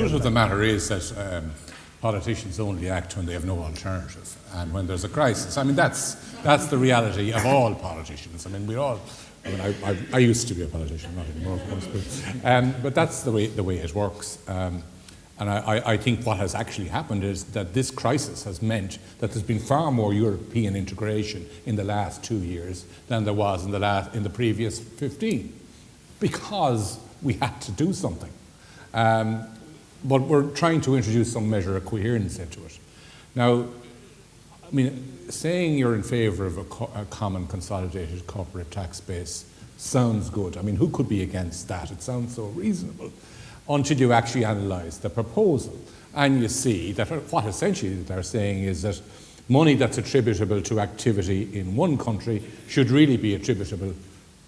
truth of the matter is that politicians only act when they have no alternative, and when there's a crisis. I mean, that's the reality of all politicians. I mean, I used to be a politician, not anymore, of course, but that's the way it works. And I think what has actually happened is that this crisis has meant that there's been far more European integration in the last 2 years than there was in the previous 15, because we had to do something. But we're trying to introduce some measure of coherence into it. Now, I mean, saying you're in favour of a common consolidated corporate tax base sounds good. I mean, who could be against that? It sounds so reasonable, until you actually analyse the proposal. And you see that what essentially they're saying is that money that's attributable to activity in one country should really be attributable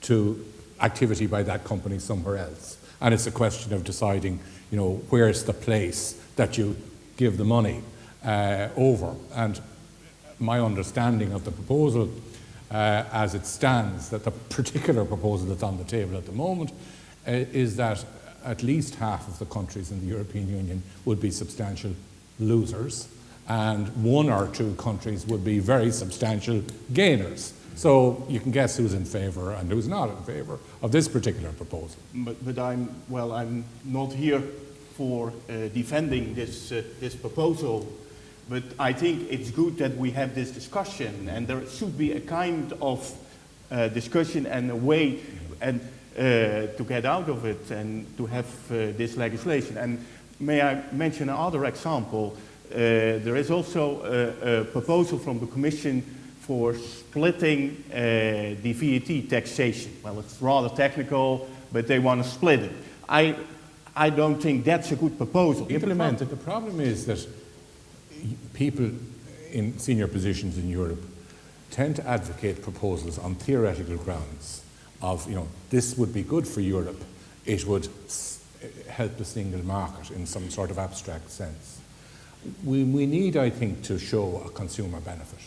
to activity by that company somewhere else. And it's a question of deciding, you know, where's the place that you give the money over. And my understanding of the proposal as it stands, that the particular proposal that's on the table at the moment is that at least half of the countries in the European Union would be substantial losers, and 1 or 2 countries would be very substantial gainers. So you can guess who's in favour and who's not in favour of this particular proposal. But I'm not here for defending this proposal, but I think it's good that we have this discussion, and there should be a kind of discussion and a way to get out of it and to have this legislation. And may I mention another example? There is also a proposal from the Commission for splitting the VAT taxation. Well, it's rather technical, but they want to split it. I don't think that's a good proposal. Implemented. The problem is that people in senior positions in Europe tend to advocate proposals on theoretical grounds of, you know, this would be good for Europe, it would help the single market in some sort of abstract sense. We need, I think, to show a consumer benefit.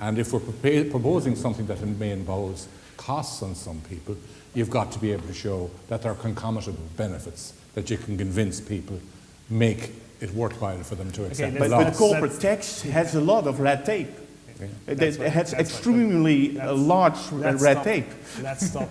And if we're proposing something that may involve costs on some people, you've got to be able to show that there are concomitant benefits that you can convince people make it worthwhile for them to accept. But corporate tax has a lot of red tape. It has extremely large red tape. Let's stop.